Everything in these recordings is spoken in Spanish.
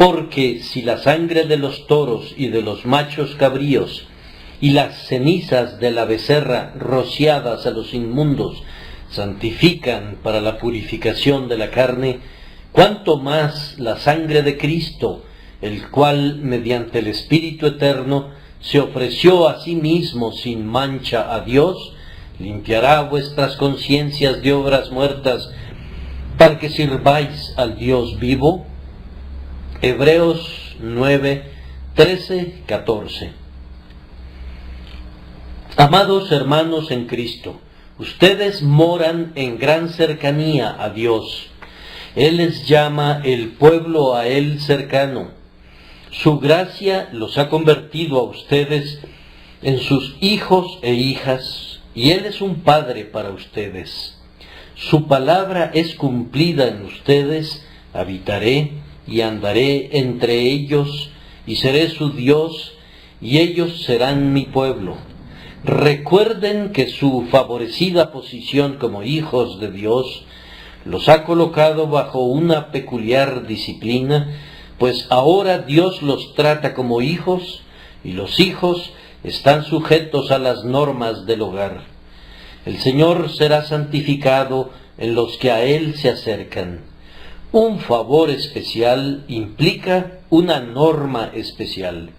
Porque si la sangre de los toros y de los machos cabríos y las cenizas de la becerra rociadas a los inmundos santifican para la purificación de la carne, cuánto más la sangre de Cristo, el cual mediante el Espíritu Eterno se ofreció a sí mismo sin mancha a Dios, limpiará vuestras conciencias de obras muertas para que sirváis al Dios vivo. Hebreos 9, 13, 14. Amados hermanos en Cristo, ustedes moran en gran cercanía a Dios. Él les llama el pueblo a Él cercano. Su gracia los ha convertido a ustedes en sus hijos e hijas, y Él es un Padre para ustedes. Su palabra es cumplida en ustedes, habitaré y andaré entre ellos, y seré su Dios, y ellos serán mi pueblo. Recuerden que su favorecida posición como hijos de Dios los ha colocado bajo una peculiar disciplina, pues ahora Dios los trata como hijos, y los hijos están sujetos a las normas del hogar. El Señor será santificado en los que a Él se acercan. Un favor especial implica una norma especial.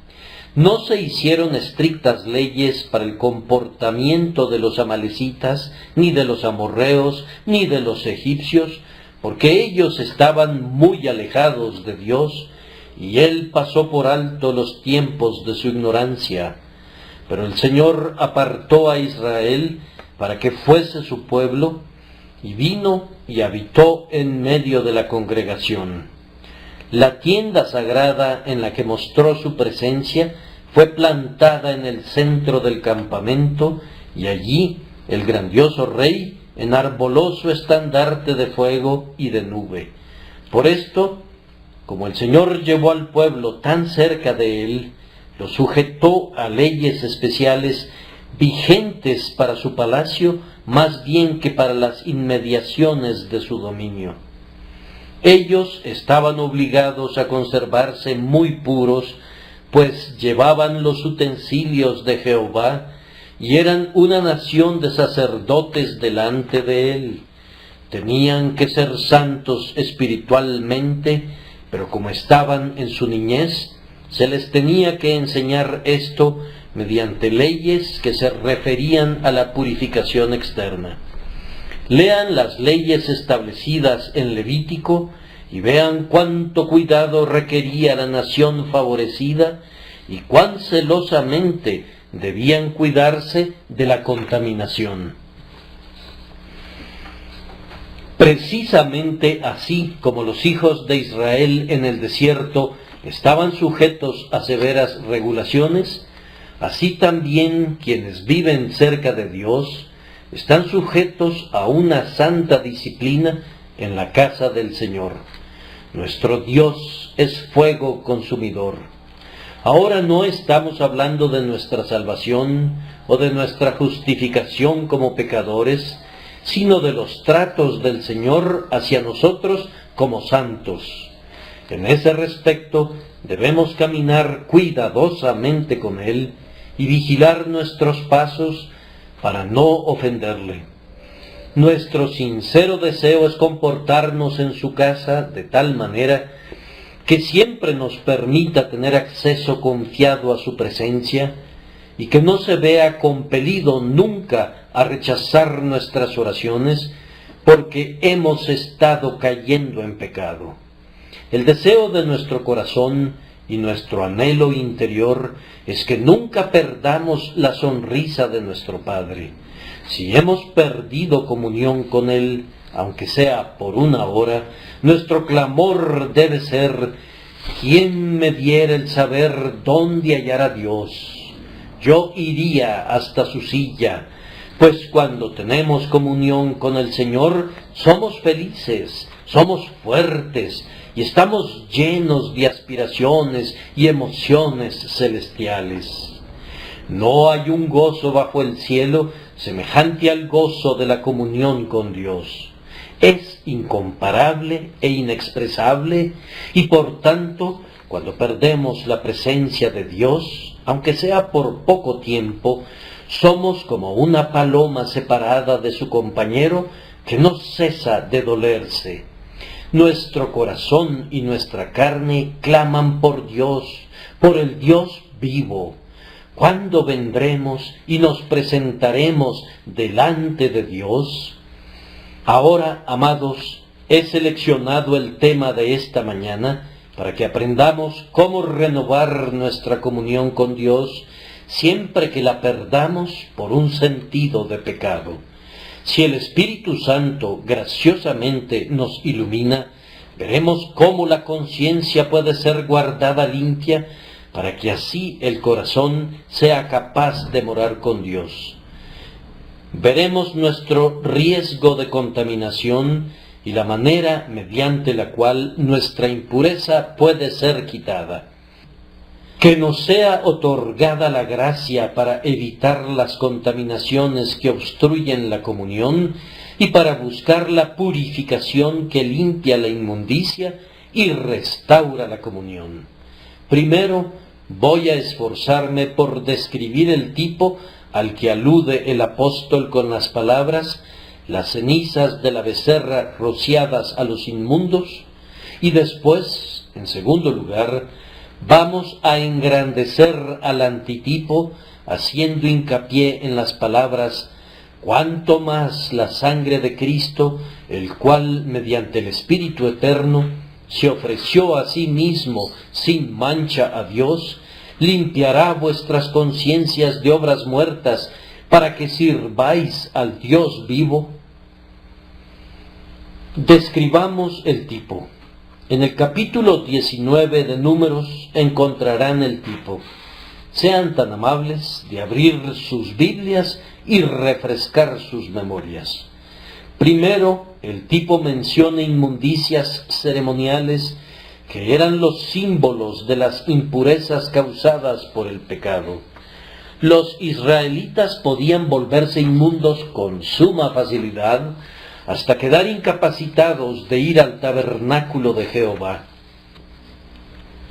No se hicieron estrictas leyes para el comportamiento de los amalecitas, ni de los amorreos, ni de los egipcios, porque ellos estaban muy alejados de Dios, y Él pasó por alto los tiempos de su ignorancia. Pero el Señor apartó a Israel para que fuese su pueblo, y vino y habitó en medio de la congregación. La tienda sagrada en la que mostró su presencia fue plantada en el centro del campamento, y allí el grandioso rey enarboló su estandarte de fuego y de nube. Por esto, como el Señor llevó al pueblo tan cerca de Él, lo sujetó a leyes especiales vigentes para su palacio, más bien que para las inmediaciones de su dominio. Ellos estaban obligados a conservarse muy puros, pues llevaban los utensilios de Jehová, y eran una nación de sacerdotes delante de Él. Tenían que ser santos espiritualmente, pero como estaban en su niñez, se les tenía que enseñar esto mediante leyes que se referían a la purificación externa. Lean las leyes establecidas en Levítico y vean cuánto cuidado requería la nación favorecida y cuán celosamente debían cuidarse de la contaminación. Precisamente así como los hijos de Israel en el desierto estaban sujetos a severas regulaciones, así también quienes viven cerca de Dios están sujetos a una santa disciplina en la casa del Señor. Nuestro Dios es fuego consumidor. Ahora no estamos hablando de nuestra salvación o de nuestra justificación como pecadores, sino de los tratos del Señor hacia nosotros como santos. En ese respecto debemos caminar cuidadosamente con Él y vigilar nuestros pasos para no ofenderle. Nuestro sincero deseo es comportarnos en su casa de tal manera que siempre nos permita tener acceso confiado a su presencia y que no se vea compelido nunca a rechazar nuestras oraciones porque hemos estado cayendo en pecado. El deseo de nuestro corazón y nuestro anhelo interior es que nunca perdamos la sonrisa de nuestro Padre. Si hemos perdido comunión con Él, aunque sea por una hora, nuestro clamor debe ser: ¿quién me diera el saber dónde hallar a Dios? Yo iría hasta su silla, pues cuando tenemos comunión con el Señor, somos felices, somos fuertes, y estamos llenos de aspiraciones y emociones celestiales. No hay un gozo bajo el cielo semejante al gozo de la comunión con Dios. es incomparable e inexpresable, y por tanto, cuando perdemos la presencia de Dios, aunque sea por poco tiempo, somos como una paloma separada de su compañero que no cesa de dolerse. Nuestro corazón y nuestra carne claman por Dios, por el Dios vivo. ¿Cuándo vendremos y nos presentaremos delante de Dios? Ahora, amados, he seleccionado el tema de esta mañana para que aprendamos cómo renovar nuestra comunión con Dios siempre que la perdamos por un sentido de pecado. Si el Espíritu Santo graciosamente nos ilumina, veremos cómo la conciencia puede ser guardada limpia para que así el corazón sea capaz de morar con Dios. Veremos nuestro riesgo de contaminación y la manera mediante la cual nuestra impureza puede ser quitada. Que nos sea otorgada la gracia para evitar las contaminaciones que obstruyen la comunión y para buscar la purificación que limpia la inmundicia y restaura la comunión. Primero, voy a esforzarme por describir el tipo al que alude el apóstol con las palabras las cenizas de la becerra rociadas a los inmundos, y después, en segundo lugar, vamos a engrandecer al antitipo haciendo hincapié en las palabras cuanto más la sangre de Cristo, el cual mediante el Espíritu Eterno se ofreció a sí mismo sin mancha a Dios, limpiará vuestras conciencias de obras muertas para que sirváis al Dios vivo. Describamos el tipo. En el capítulo 19 de Números encontrarán el tipo. Sean tan amables de abrir sus Biblias y refrescar sus memorias. Primero, el tipo menciona inmundicias ceremoniales que eran los símbolos de las impurezas causadas por el pecado. Los israelitas podían volverse inmundos con suma facilidad hasta quedar incapacitados de ir al tabernáculo de Jehová.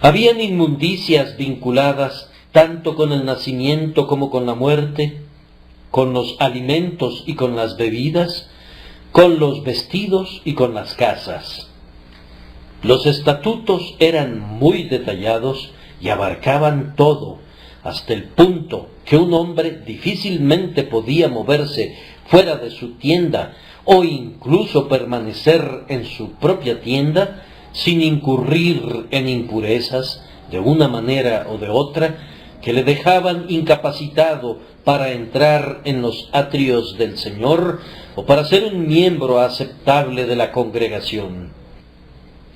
Habían inmundicias vinculadas tanto con el nacimiento como con la muerte, con los alimentos y con las bebidas, con los vestidos y con las casas. Los estatutos eran muy detallados y abarcaban todo, hasta el punto que un hombre difícilmente podía moverse fuera de su tienda o incluso permanecer en su propia tienda sin incurrir en impurezas de una manera o de otra que le dejaban incapacitado para entrar en los atrios del Señor o para ser un miembro aceptable de la congregación.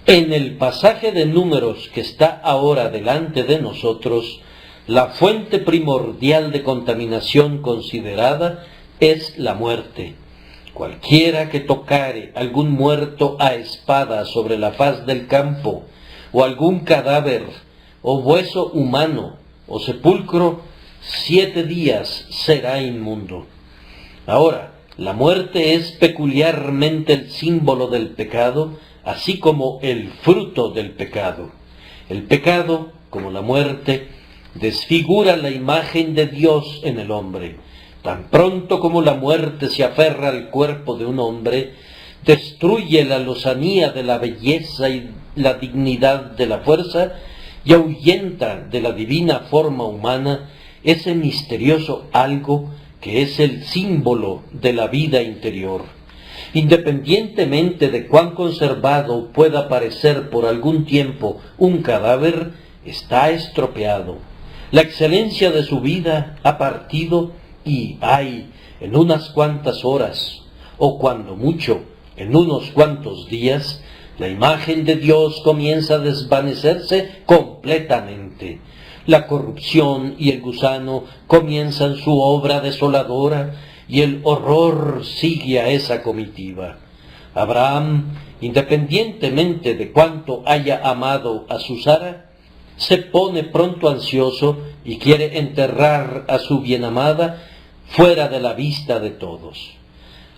En el pasaje de Números que está ahora delante de nosotros, la fuente primordial de contaminación considerada es la muerte. Cualquiera que tocare algún muerto a espada sobre la faz del campo, o algún cadáver, o hueso humano, o sepulcro, 7 días será inmundo. Ahora, la muerte es peculiarmente el símbolo del pecado, así como el fruto del pecado. El pecado, como la muerte, desfigura la imagen de Dios en el hombre. Tan pronto como la muerte se aferra al cuerpo de un hombre, destruye la lozanía de la belleza y la dignidad de la fuerza y ahuyenta de la divina forma humana ese misterioso algo que es el símbolo de la vida interior. Independientemente de cuán conservado pueda parecer por algún tiempo un cadáver, está estropeado. La excelencia de su vida ha partido y, ay, en unas cuantas horas, o cuando mucho, en unos cuantos días, la imagen de Dios comienza a desvanecerse completamente. La corrupción y el gusano comienzan su obra desoladora y el horror sigue a esa comitiva. Abraham, independientemente de cuánto haya amado a su Sara, se pone pronto ansioso y quiere enterrar a su bienamada fuera de la vista de todos.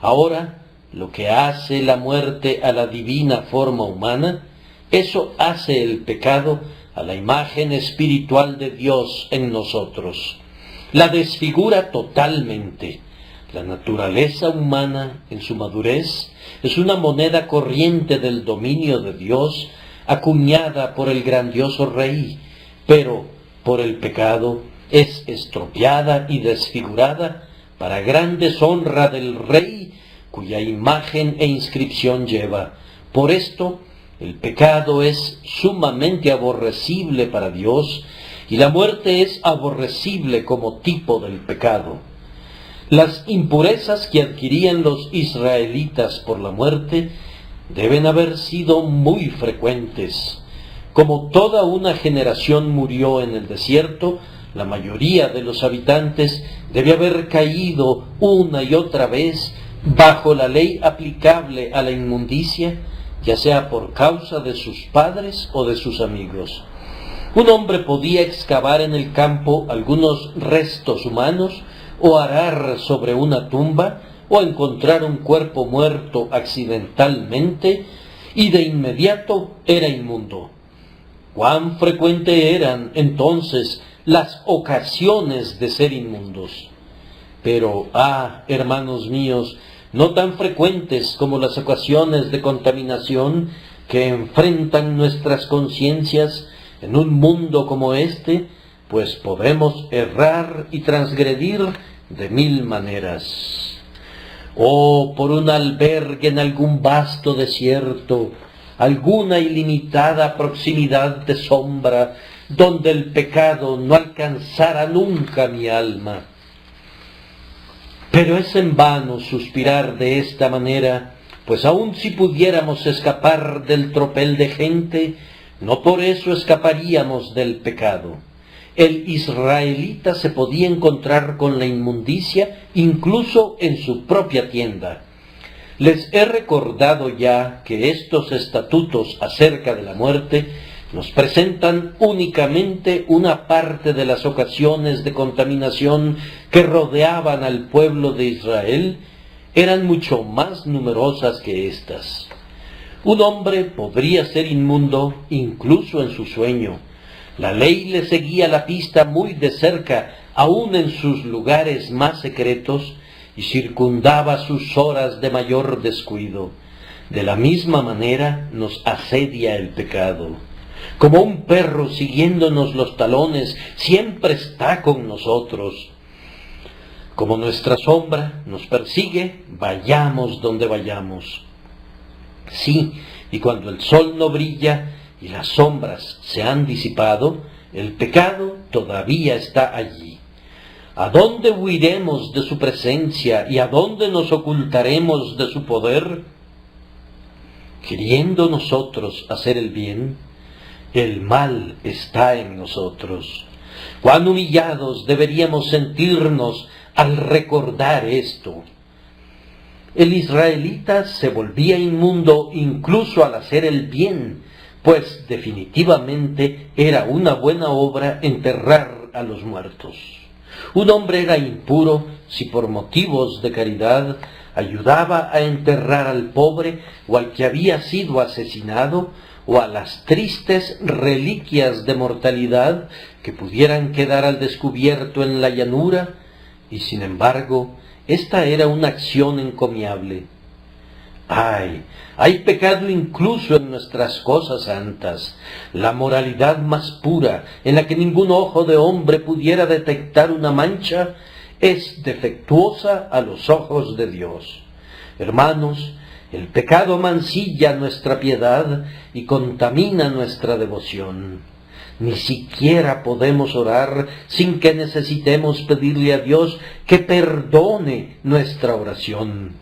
Ahora, lo que hace la muerte a la divina forma humana, eso hace el pecado a la imagen espiritual de Dios en nosotros. La desfigura totalmente. La naturaleza humana, en su madurez, es una moneda corriente del dominio de Dios, acuñada por el grandioso Rey, pero por el pecado es estropeada y desfigurada para gran deshonra del Rey, cuya imagen e inscripción lleva. Por esto, el pecado es sumamente aborrecible para Dios, y la muerte es aborrecible como tipo del pecado. Las impurezas que adquirían los israelitas por la muerte deben haber sido muy frecuentes. Como toda una generación murió en el desierto, la mayoría de los habitantes debe haber caído una y otra vez bajo la ley aplicable a la inmundicia, ya sea por causa de sus padres o de sus amigos. Un hombre podía excavar en el campo algunos restos humanos, o arar sobre una tumba, o encontrar un cuerpo muerto accidentalmente, y de inmediato era inmundo. ¿Cuán frecuentes eran entonces las ocasiones de ser inmundos? Pero, hermanos míos, no tan frecuentes como las ocasiones de contaminación que enfrentan nuestras conciencias en un mundo como este, pues podemos errar y transgredir de mil maneras. Oh, por un albergue en algún vasto desierto, alguna ilimitada proximidad de sombra, donde el pecado no alcanzara nunca mi alma. Pero es en vano suspirar de esta manera, pues aun si pudiéramos escapar del tropel de gente, no por eso escaparíamos del pecado. El israelita se podía encontrar con la inmundicia incluso en su propia tienda. Les he recordado ya que estos estatutos acerca de la muerte nos presentan únicamente una parte de las ocasiones de contaminación que rodeaban al pueblo de Israel. Eran mucho más numerosas que éstas. Un hombre podría ser inmundo incluso en su sueño. La ley le seguía la pista muy de cerca, aun en sus lugares más secretos, y circundaba sus horas de mayor descuido. De la misma manera nos asedia el pecado. Como un perro siguiéndonos los talones, siempre está con nosotros. Como nuestra sombra nos persigue, vayamos donde vayamos. Sí, y cuando el sol no brilla y las sombras se han disipado, el pecado todavía está allí. ¿A dónde huiremos de su presencia y a dónde nos ocultaremos de su poder? Queriendo nosotros hacer el bien, el mal está en nosotros. Cuán humillados deberíamos sentirnos al recordar esto. El israelita se volvía inmundo incluso al hacer el bien, pues definitivamente era una buena obra enterrar a los muertos. Un hombre era impuro si por motivos de caridad ayudaba a enterrar al pobre o al que había sido asesinado, o a las tristes reliquias de mortalidad que pudieran quedar al descubierto en la llanura, y sin embargo, esta era una acción encomiable. Hay pecado incluso en nuestras cosas santas, la moralidad más pura, en la que ningún ojo de hombre pudiera detectar una mancha, es defectuosa a los ojos de Dios. Hermanos, el pecado mancilla nuestra piedad y contamina nuestra devoción. Ni siquiera podemos orar sin que necesitemos pedirle a Dios que perdone nuestra oración.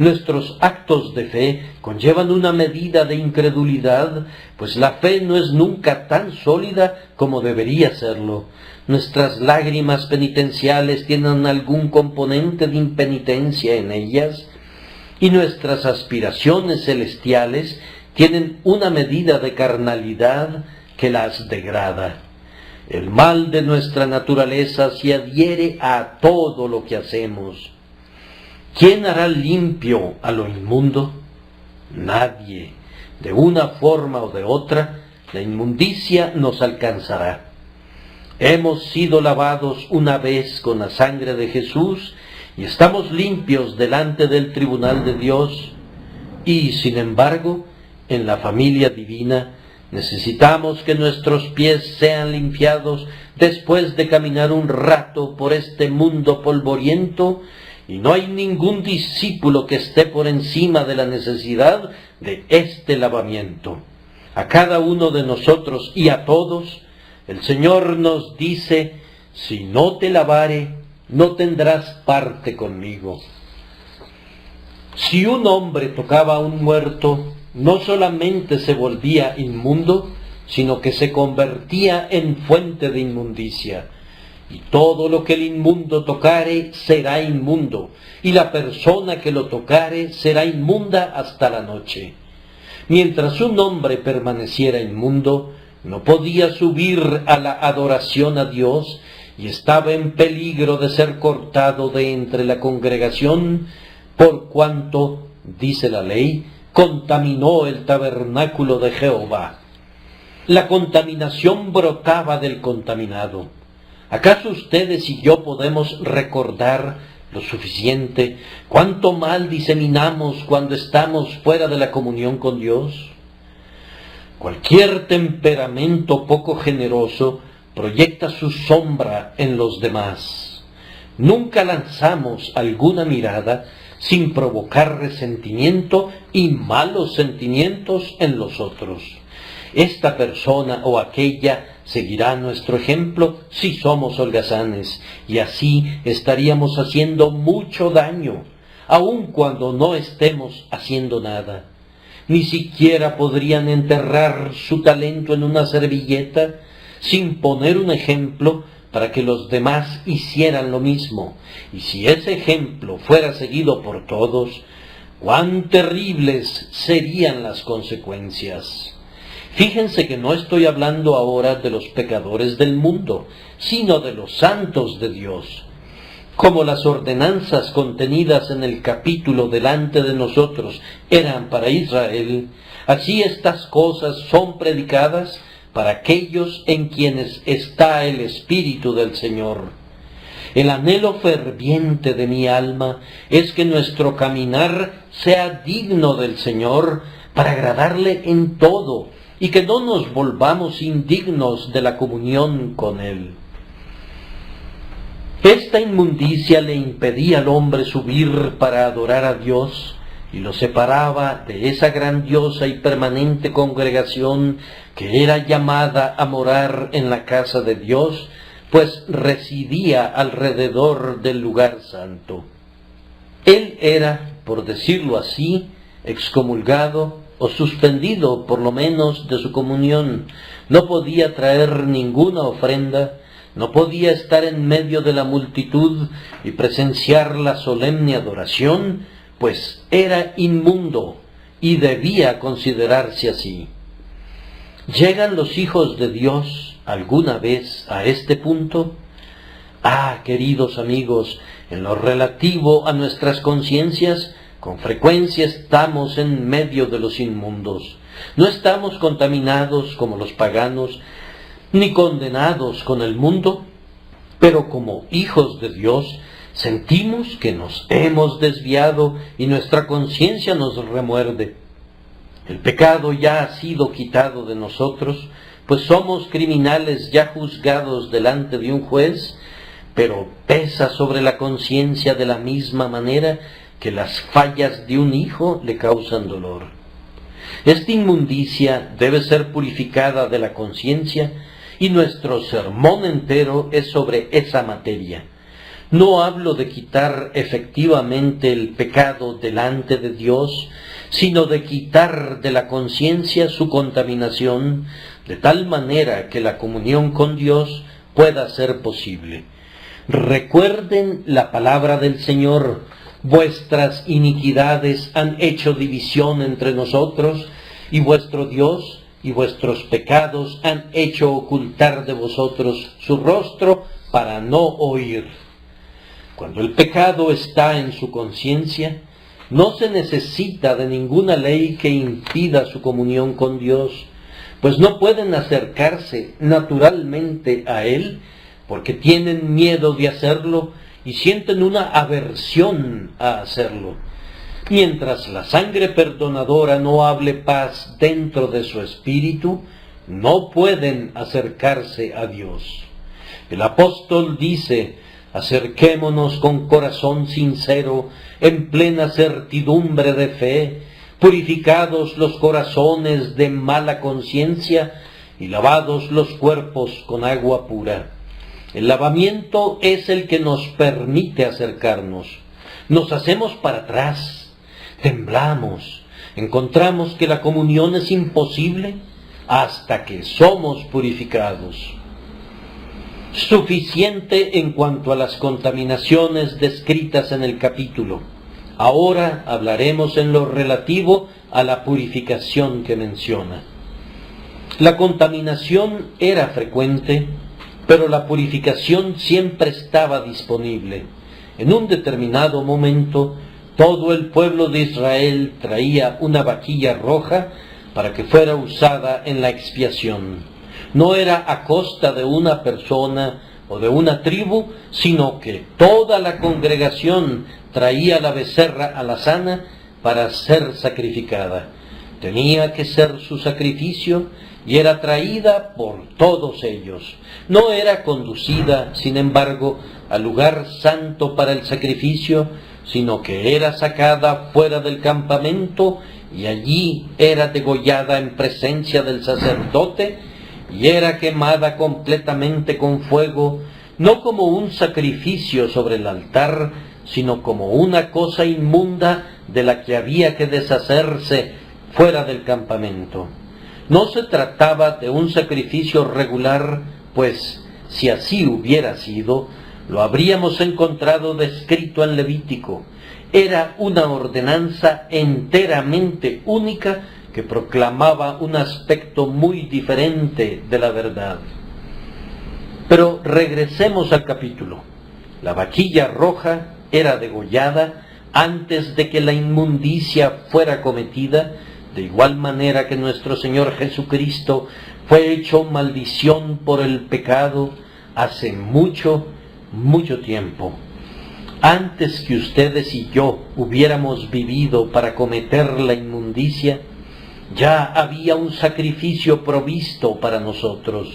Nuestros actos de fe conllevan una medida de incredulidad, pues la fe no es nunca tan sólida como debería serlo. Nuestras lágrimas penitenciales tienen algún componente de impenitencia en ellas, y nuestras aspiraciones celestiales tienen una medida de carnalidad que las degrada. El mal de nuestra naturaleza se adhiere a todo lo que hacemos. ¿Quién hará limpio a lo inmundo? Nadie. De una forma o de otra, la inmundicia nos alcanzará. Hemos sido lavados una vez con la sangre de Jesús y estamos limpios delante del tribunal de Dios. Y, sin embargo, en la familia divina necesitamos que nuestros pies sean limpiados después de caminar un rato por este mundo polvoriento, y no hay ningún discípulo que esté por encima de la necesidad de este lavamiento. A cada uno de nosotros y a todos, el Señor nos dice: si no te lavare, no tendrás parte conmigo. Si un hombre tocaba a un muerto, no solamente se volvía inmundo, sino que se convertía en fuente de inmundicia. Y todo lo que el inmundo tocare será inmundo, y la persona que lo tocare será inmunda hasta la noche. Mientras un hombre permaneciera inmundo, no podía subir a la adoración a Dios, y estaba en peligro de ser cortado de entre la congregación, por cuanto, dice la ley, contaminó el tabernáculo de Jehová. La contaminación brotaba del contaminado. ¿Acaso ustedes y yo podemos recordar lo suficiente cuánto mal diseminamos cuando estamos fuera de la comunión con Dios? Cualquier temperamento poco generoso proyecta su sombra en los demás. Nunca lanzamos alguna mirada sin provocar resentimiento y malos sentimientos en los otros. Esta persona o aquella seguirá nuestro ejemplo si somos holgazanes, y así estaríamos haciendo mucho daño, aun cuando no estemos haciendo nada. Ni siquiera podrían enterrar su talento en una servilleta sin poner un ejemplo para que los demás hicieran lo mismo. Y si ese ejemplo fuera seguido por todos, cuán terribles serían las consecuencias. Fíjense que no estoy hablando ahora de los pecadores del mundo, sino de los santos de Dios. Como las ordenanzas contenidas en el capítulo delante de nosotros eran para Israel, así estas cosas son predicadas para aquellos en quienes está el Espíritu del Señor. El anhelo ferviente de mi alma es que nuestro caminar sea digno del Señor para agradarle en todo, y que no nos volvamos indignos de la comunión con Él. Esta inmundicia le impedía al hombre subir para adorar a Dios y lo separaba de esa grandiosa y permanente congregación que era llamada a morar en la casa de Dios, pues residía alrededor del lugar santo. Él era, por decirlo así, excomulgado o suspendido por lo menos de su comunión. No podía traer ninguna ofrenda, no podía estar en medio de la multitud y presenciar la solemne adoración, pues era inmundo y debía considerarse así. ¿Llegan los hijos de Dios alguna vez a este punto? Ah, queridos amigos, en lo relativo a nuestras conciencias, con frecuencia estamos en medio de los inmundos. No estamos contaminados como los paganos, ni condenados con el mundo, pero como hijos de Dios sentimos que nos hemos desviado y nuestra conciencia nos remuerde. El pecado ya ha sido quitado de nosotros, pues somos criminales ya juzgados delante de un juez, pero pesa sobre la conciencia de la misma manera que las fallas de un hijo le causan dolor. Esta inmundicia debe ser purificada de la conciencia, y nuestro sermón entero es sobre esa materia. No hablo de quitar efectivamente el pecado delante de Dios, sino de quitar de la conciencia su contaminación, de tal manera que la comunión con Dios pueda ser posible. Recuerden la palabra del Señor: vuestras iniquidades han hecho división entre nosotros, y vuestro Dios y vuestros pecados han hecho ocultar de vosotros su rostro para no oír. Cuando el pecado está en su conciencia, no se necesita de ninguna ley que impida su comunión con Dios, pues no pueden acercarse naturalmente a Él porque tienen miedo de hacerlo y sienten una aversión a hacerlo. Mientras la sangre perdonadora no hable paz dentro de su espíritu, no pueden acercarse a Dios. El apóstol dice: acerquémonos con corazón sincero, en plena certidumbre de fe, purificados los corazones de mala conciencia y lavados los cuerpos con agua pura. El lavamiento es el que nos permite acercarnos. Nos hacemos para atrás, temblamos, encontramos que la comunión es imposible hasta que somos purificados. Suficiente en cuanto a las contaminaciones descritas en el capítulo. Ahora hablaremos en lo relativo a la purificación que menciona. La contaminación era frecuente, pero la purificación siempre estaba disponible. En un determinado momento, todo el pueblo de Israel traía una vaquilla roja para que fuera usada en la expiación. No era a costa de una persona o de una tribu, sino que toda la congregación traía la becerra alazana para ser sacrificada. Tenía que ser su sacrificio y era traída por todos ellos. No era conducida, sin embargo, al lugar santo para el sacrificio, sino que era sacada fuera del campamento y allí era degollada en presencia del sacerdote y era quemada completamente con fuego, no como un sacrificio sobre el altar, sino como una cosa inmunda de la que había que deshacerse fuera del campamento. No se trataba de un sacrificio regular, pues si así hubiera sido, lo habríamos encontrado descrito en Levítico. Era una ordenanza enteramente única que proclamaba un aspecto muy diferente de la verdad. Pero regresemos al capítulo. La vaquilla roja era degollada antes de que la inmundicia fuera cometida, de igual manera que nuestro Señor Jesucristo fue hecho maldición por el pecado hace mucho tiempo. Antes que ustedes y yo hubiéramos vivido para cometer la inmundicia, ya había un sacrificio provisto para nosotros.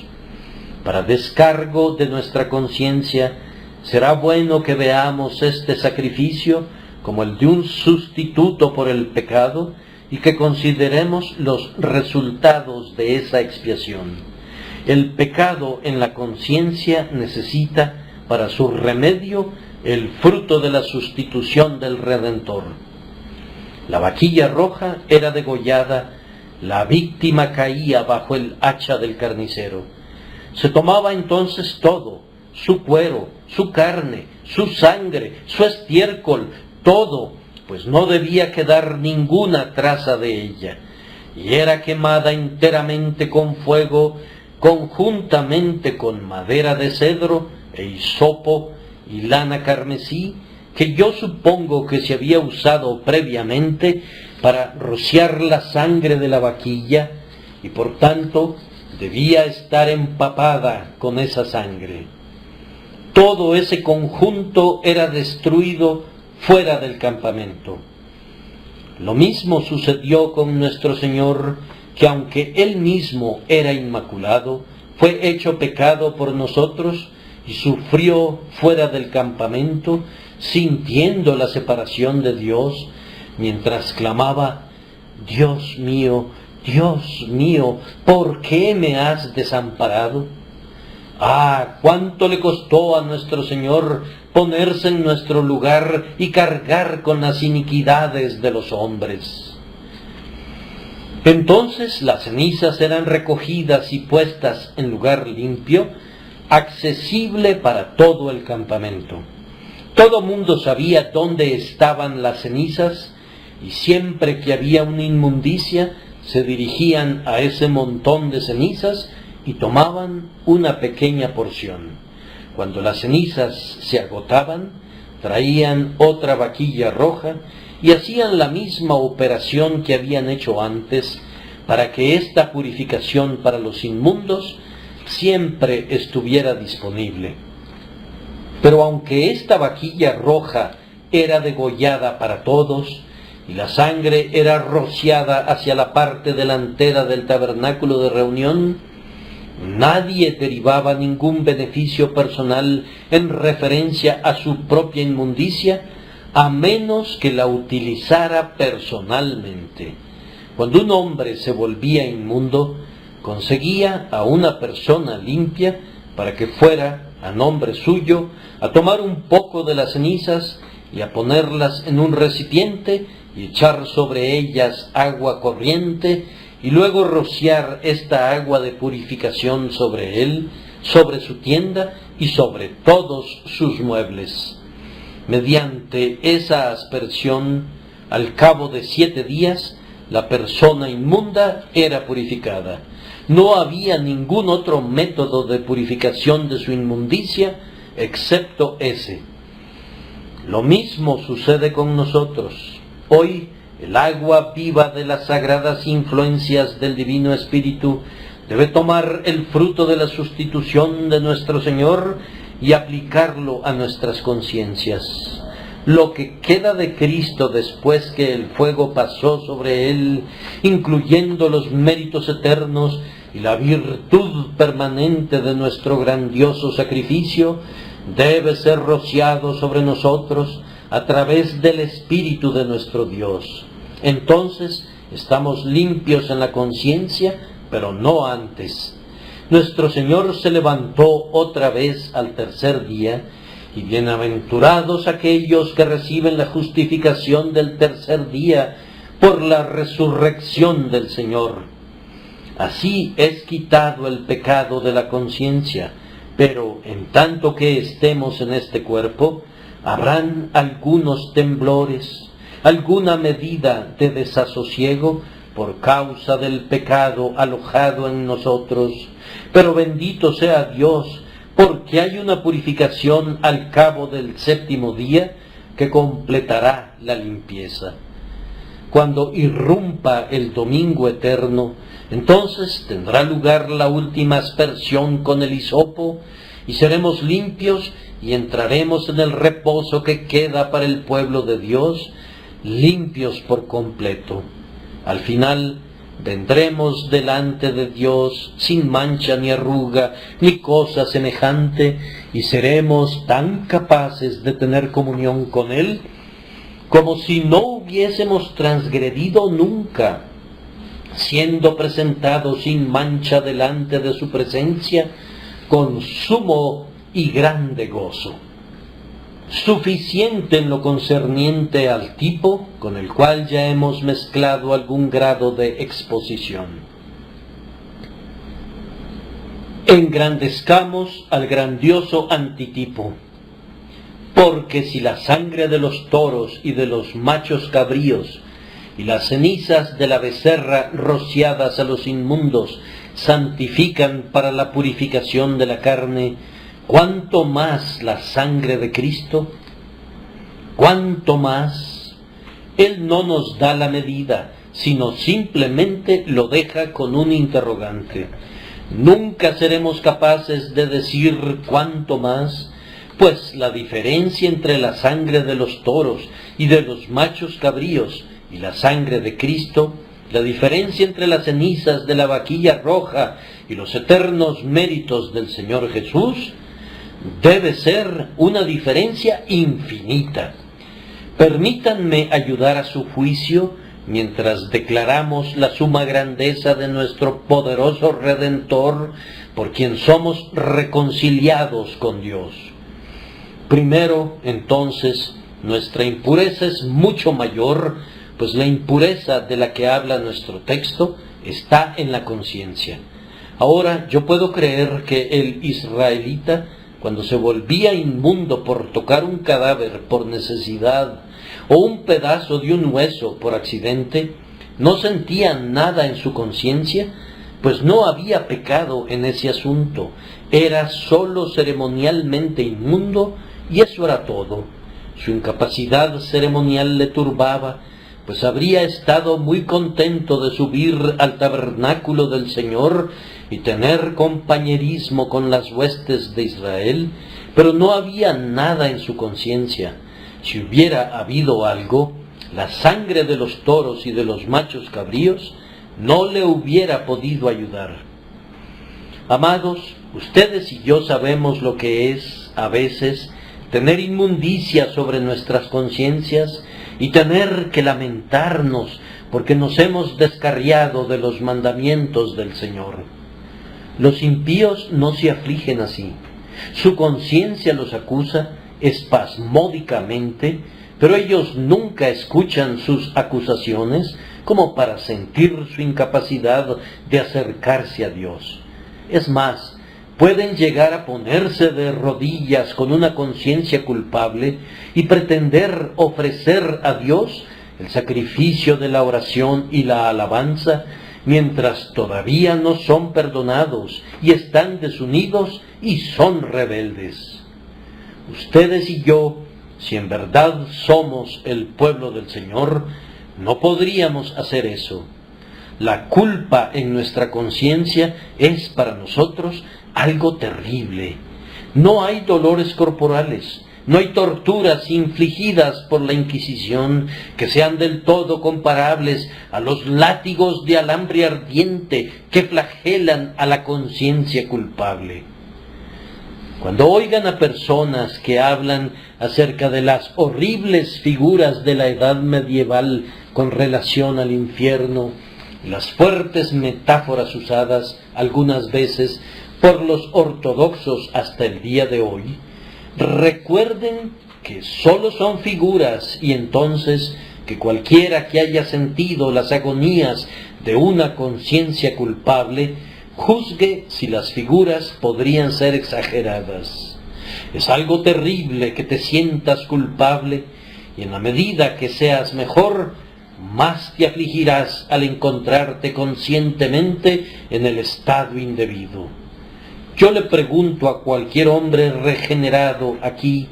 Para descargo de nuestra conciencia, será bueno que veamos este sacrificio como el de un sustituto por el pecado y que consideremos los resultados de esa expiación. El pecado en la conciencia necesita para su remedio el fruto de la sustitución del Redentor. La vaquilla roja era degollada, la víctima caía bajo el hacha del carnicero. Se tomaba entonces todo, su cuero, su carne, su sangre, su estiércol, todo, pues no debía quedar ninguna traza de ella, y era quemada enteramente con fuego, conjuntamente con madera de cedro e hisopo y lana carmesí, que yo supongo que se había usado previamente para rociar la sangre de la vaquilla, y por tanto debía estar empapada con esa sangre. Todo ese conjunto era destruido fuera del campamento. Lo mismo sucedió con nuestro Señor, que aunque Él mismo era inmaculado, fue hecho pecado por nosotros y sufrió fuera del campamento, sintiendo la separación de Dios, mientras clamaba: Dios mío, ¿por qué me has desamparado? ¡Ah, cuánto le costó a nuestro Señor ponerse en nuestro lugar y cargar con las iniquidades de los hombres! Entonces las cenizas eran recogidas y puestas en lugar limpio, accesible para todo el campamento. Todo mundo sabía dónde estaban las cenizas, y siempre que había una inmundicia, se dirigían a ese montón de cenizas y tomaban una pequeña porción. Cuando las cenizas se agotaban, traían otra vaquilla roja y hacían la misma operación que habían hecho antes, para que esta purificación para los inmundos siempre estuviera disponible. Pero aunque esta vaquilla roja era degollada para todos, y la sangre era rociada hacia la parte delantera del tabernáculo de reunión, nadie derivaba ningún beneficio personal en referencia a su propia inmundicia, a menos que la utilizara personalmente. Cuando un hombre se volvía inmundo, conseguía a una persona limpia para que fuera, a nombre suyo, a tomar un poco de las cenizas y a ponerlas en un recipiente y echar sobre ellas agua corriente, y luego rociar esta agua de purificación sobre él, sobre su tienda y sobre todos sus muebles. Mediante esa aspersión, al cabo de 7 días, la persona inmunda era purificada. No había ningún otro método de purificación de su inmundicia excepto ese. Lo mismo sucede con nosotros. Hoy, el agua viva de las sagradas influencias del Divino Espíritu debe tomar el fruto de la sustitución de nuestro Señor y aplicarlo a nuestras conciencias. Lo que queda de Cristo después que el fuego pasó sobre él, incluyendo los méritos eternos y la virtud permanente de nuestro grandioso sacrificio, debe ser rociado sobre nosotros a través del Espíritu de nuestro Dios. Entonces estamos limpios en la conciencia, pero no antes. Nuestro Señor se levantó otra vez al tercer día, y bienaventurados aquellos que reciben la justificación del tercer día por la resurrección del Señor. Así es quitado el pecado de la conciencia, pero en tanto que estemos en este cuerpo, habrán algunos temblores, alguna medida de desasosiego por causa del pecado alojado en nosotros, pero bendito sea Dios, porque hay una purificación al cabo del 7º día que completará la limpieza. Cuando irrumpa el domingo eterno, entonces tendrá lugar la última aspersión con el hisopo, y seremos limpios y entraremos en el reposo que queda para el pueblo de Dios, limpios por completo. Al final vendremos delante de Dios sin mancha ni arruga ni cosa semejante, y seremos tan capaces de tener comunión con Él como si no hubiésemos transgredido nunca, siendo presentados sin mancha delante de su presencia con sumo y grande gozo. Suficiente en lo concerniente al tipo, con el cual ya hemos mezclado algún grado de exposición. Engrandezcamos al grandioso antitipo, porque si la sangre de los toros y de los machos cabríos y las cenizas de la becerra rociadas a los inmundos santifican para la purificación de la carne, ¿cuánto más la sangre de Cristo? ¿Cuánto más? Él no nos da la medida, sino simplemente lo deja con un interrogante. Nunca seremos capaces de decir cuánto más, pues la diferencia entre la sangre de los toros y de los machos cabríos y la sangre de Cristo, la diferencia entre las cenizas de la vaquilla roja y los eternos méritos del Señor Jesús, debe ser una diferencia infinita. Permítanme ayudar a su juicio mientras declaramos la suma grandeza de nuestro poderoso Redentor, por quien somos reconciliados con Dios. Primero, entonces, nuestra impureza es mucho mayor, pues la impureza de la que habla nuestro texto está en la conciencia. Ahora, yo puedo creer que el israelita, cuando se volvía inmundo por tocar un cadáver por necesidad o un pedazo de un hueso por accidente, no sentía nada en su conciencia, pues no había pecado en ese asunto, era sólo ceremonialmente inmundo y eso era todo. Su incapacidad ceremonial le turbaba, pues habría estado muy contento de subir al tabernáculo del Señor y tener compañerismo con las huestes de Israel, pero no había nada en su conciencia. Si hubiera habido algo, la sangre de los toros y de los machos cabríos no le hubiera podido ayudar. Amados, ustedes y yo sabemos lo que es, a veces, tener inmundicia sobre nuestras conciencias y tener que lamentarnos porque nos hemos descarriado de los mandamientos del Señor. Los impíos no se afligen así. Su conciencia los acusa espasmódicamente, pero ellos nunca escuchan sus acusaciones como para sentir su incapacidad de acercarse a Dios. Es más, pueden llegar a ponerse de rodillas con una conciencia culpable y pretender ofrecer a Dios el sacrificio de la oración y la alabanza, mientras todavía no son perdonados y están desunidos y son rebeldes. Ustedes y yo, si en verdad somos el pueblo del Señor, no podríamos hacer eso. La culpa en nuestra conciencia es para nosotros algo terrible. No hay dolores corporales, no hay torturas infligidas por la Inquisición que sean del todo comparables a los látigos de alambre ardiente que flagelan a la conciencia culpable. Cuando oigan a personas que hablan acerca de las horribles figuras de la edad medieval con relación al infierno, las fuertes metáforas usadas algunas veces por los ortodoxos hasta el día de hoy, recuerden que sólo son figuras y entonces que cualquiera que haya sentido las agonías de una conciencia culpable juzgue si las figuras podrían ser exageradas. Es algo terrible que te sientas culpable y en la medida que seas mejor, más te afligirás al encontrarte conscientemente en el estado indebido. Yo le pregunto a cualquier hombre regenerado aquí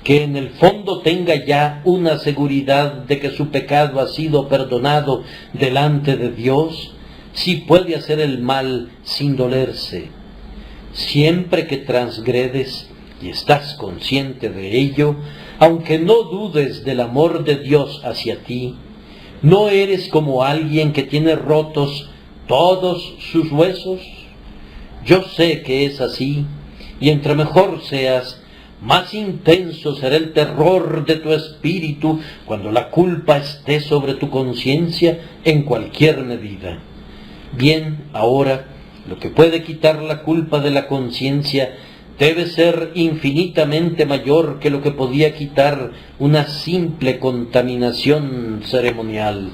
que en el fondo tenga ya una seguridad de que su pecado ha sido perdonado delante de Dios, si puede hacer el mal sin dolerse. Siempre que transgredes y estás consciente de ello, aunque no dudes del amor de Dios hacia ti, ¿no eres como alguien que tiene rotos todos sus huesos? Yo sé que es así, y entre mejor seas, más intenso será el terror de tu espíritu cuando la culpa esté sobre tu conciencia en cualquier medida. Bien, ahora, lo que puede quitar la culpa de la conciencia debe ser infinitamente mayor que lo que podía quitar una simple contaminación ceremonial.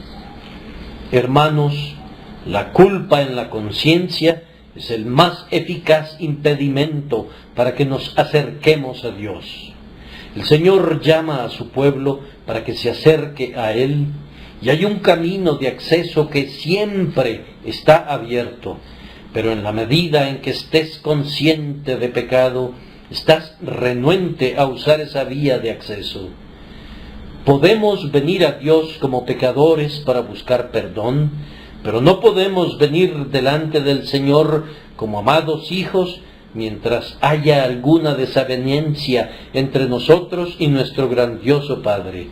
Hermanos, la culpa en la conciencia es el más eficaz impedimento para que nos acerquemos a Dios. El Señor llama a su pueblo para que se acerque a Él, y hay un camino de acceso que siempre está abierto, pero en la medida en que estés consciente de pecado, estás renuente a usar esa vía de acceso. Podemos venir a Dios como pecadores para buscar perdón, pero no podemos venir delante del Señor como amados hijos mientras haya alguna desaveniencia entre nosotros y nuestro grandioso Padre.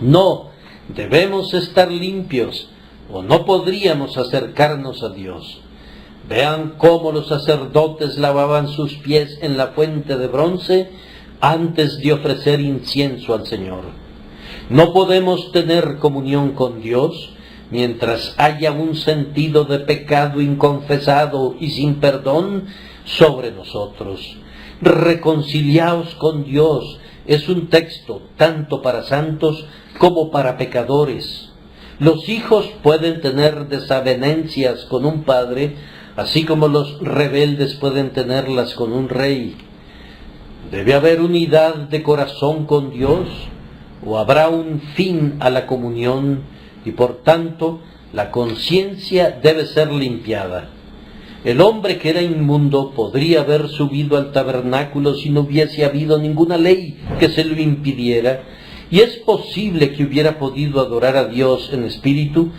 No, debemos estar limpios o no podríamos acercarnos a Dios. Vean cómo los sacerdotes lavaban sus pies en la fuente de bronce antes de ofrecer incienso al Señor. No podemos tener comunión con Dios mientras haya un sentido de pecado inconfesado y sin perdón sobre nosotros. Reconciliaos con Dios es un texto tanto para santos como para pecadores. Los hijos pueden tener desavenencias con un padre, así como los rebeldes pueden tenerlas con un rey. Debe haber unidad de corazón con Dios, o habrá un fin a la comunión, y por tanto la conciencia debe ser limpiada. El hombre que era inmundo podría haber subido al tabernáculo si no hubiese habido ninguna ley que se lo impidiera, y es posible que hubiera podido adorar a Dios en espíritu,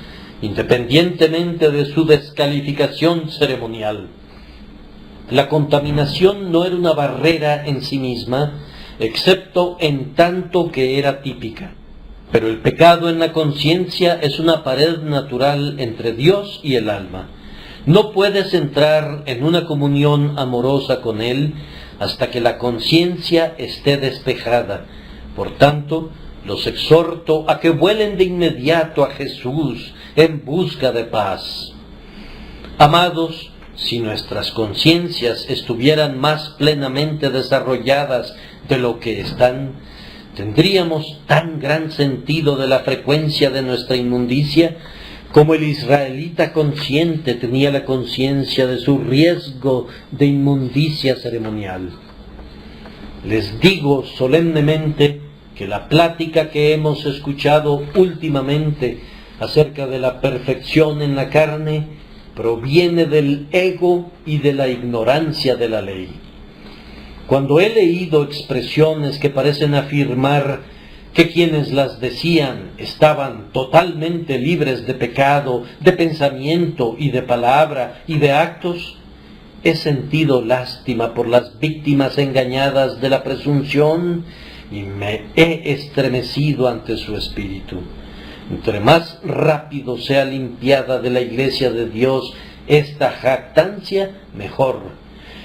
independientemente de su descalificación ceremonial. La contaminación no era una barrera en sí misma, excepto en tanto que era típica. Pero el pecado en la conciencia es una pared natural entre Dios y el alma. No puedes entrar en una comunión amorosa con Él hasta que la conciencia esté despejada. Por tanto, los exhorto a que vuelen de inmediato a Jesús en busca de paz. Amados, si nuestras conciencias estuvieran más plenamente desarrolladas de lo que están, tendríamos tan gran sentido de la frecuencia de nuestra inmundicia como el israelita consciente tenía la conciencia de su riesgo de inmundicia ceremonial. Les digo solemnemente que la plática que hemos escuchado últimamente acerca de la perfección en la carne proviene del ego y de la ignorancia de la ley. Cuando he leído expresiones que parecen afirmar que quienes las decían estaban totalmente libres de pecado, de pensamiento y de palabra y de actos, he sentido lástima por las víctimas engañadas de la presunción y me he estremecido ante su espíritu. Entre más rápido sea limpiada de la iglesia de Dios esta jactancia, mejor.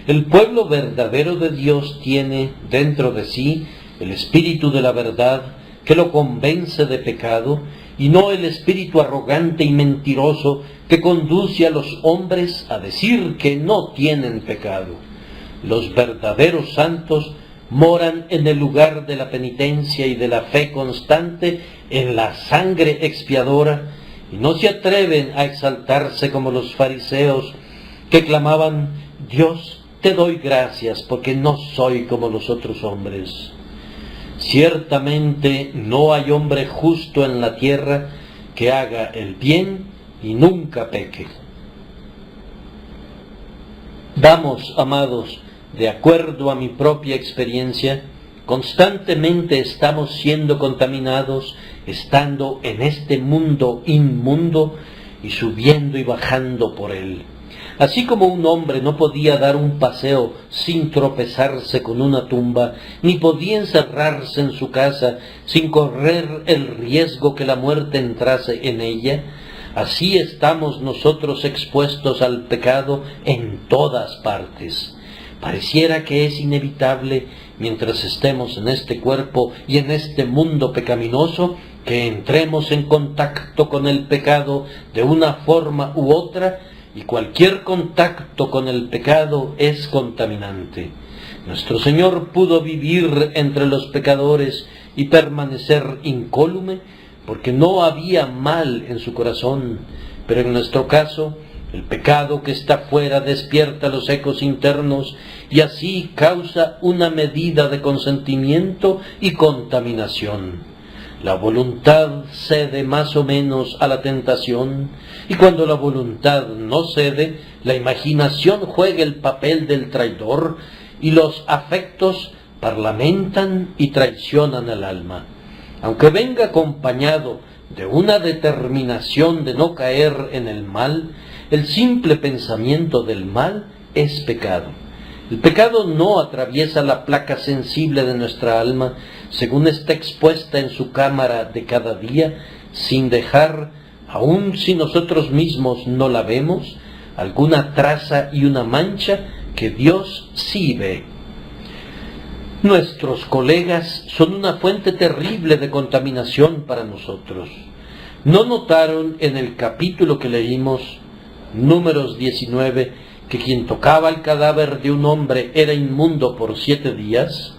El pueblo verdadero de Dios tiene dentro de sí el espíritu de la verdad que lo convence de pecado, y no el espíritu arrogante y mentiroso que conduce a los hombres a decir que no tienen pecado. Los verdaderos santos moran en el lugar de la penitencia y de la fe constante en la sangre expiadora, y no se atreven a exaltarse como los fariseos que clamaban: Dios, te doy gracias porque no soy como los otros hombres. Ciertamente no hay hombre justo en la tierra que haga el bien y nunca peque. Vamos, amados, de acuerdo a mi propia experiencia, constantemente estamos siendo contaminados, estando en este mundo inmundo y subiendo y bajando por él. Así como un hombre no podía dar un paseo sin tropezarse con una tumba, ni podía encerrarse en su casa sin correr el riesgo que la muerte entrase en ella, así estamos nosotros expuestos al pecado en todas partes. Pareciera que es inevitable, mientras estemos en este cuerpo y en este mundo pecaminoso, que entremos en contacto con el pecado de una forma u otra, y cualquier contacto con el pecado es contaminante. Nuestro Señor pudo vivir entre los pecadores y permanecer incólume porque no había mal en su corazón, pero en nuestro caso, el pecado que está fuera despierta los ecos internos y así causa una medida de consentimiento y contaminación. La voluntad cede más o menos a la tentación, y cuando la voluntad no cede, la imaginación juega el papel del traidor, y los afectos parlamentan y traicionan al alma. Aunque venga acompañado de una determinación de no caer en el mal, el simple pensamiento del mal es pecado. El pecado no atraviesa la placa sensible de nuestra alma, según está expuesta en su cámara de cada día, sin dejar, aun si nosotros mismos no la vemos, alguna traza y una mancha que Dios sí ve. Nuestros colegas son una fuente terrible de contaminación para nosotros. ¿No notaron en el capítulo que leímos, Números 19, que quien tocaba el cadáver de un hombre era inmundo por 7 días?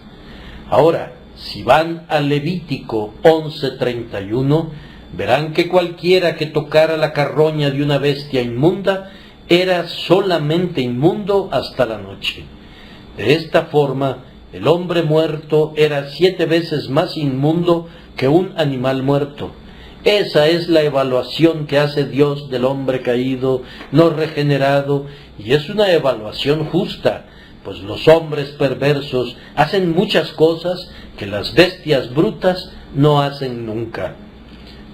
Ahora, si van a Levítico 11:31, verán que cualquiera que tocara la carroña de una bestia inmunda era solamente inmundo hasta la noche. De esta forma, el hombre muerto era 7 veces más inmundo que un animal muerto. Esa es la evaluación que hace Dios del hombre caído, no regenerado, y es una evaluación justa, pues los hombres perversos hacen muchas cosas que las bestias brutas no hacen nunca.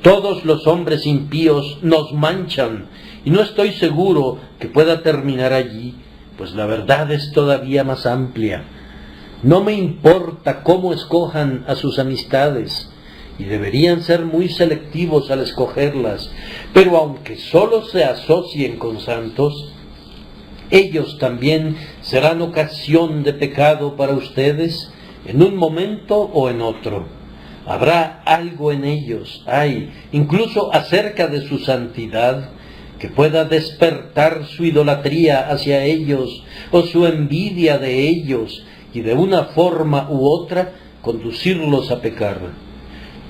Todos los hombres impíos nos manchan, y no estoy seguro que pueda terminar allí, pues la verdad es todavía más amplia. No me importa cómo escojan a sus amistades, y deberían ser muy selectivos al escogerlas, pero aunque solo se asocien con santos, ellos también serán ocasión de pecado para ustedes en un momento o en otro. Habrá algo en ellos, incluso acerca de su santidad, que pueda despertar su idolatría hacia ellos o su envidia de ellos y de una forma u otra conducirlos a pecar.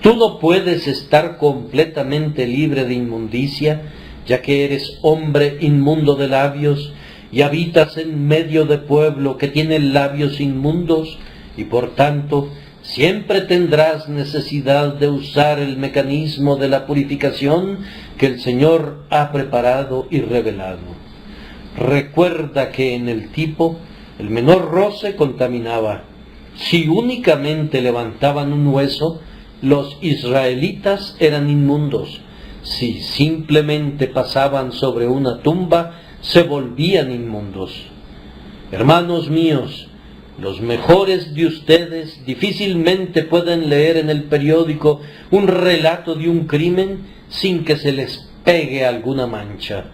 Tú no puedes estar completamente libre de inmundicia, ya que eres hombre inmundo de labios y habitas en medio de pueblo que tiene labios inmundos, y por tanto siempre tendrás necesidad de usar el mecanismo de la purificación que el Señor ha preparado y revelado. Recuerda que en el tipo el menor roce contaminaba. Si únicamente levantaban un hueso, los israelitas eran inmundos. Si simplemente pasaban sobre una tumba, se volvían inmundos. Hermanos míos, los mejores de ustedes difícilmente pueden leer en el periódico un relato de un crimen sin que se les pegue alguna mancha.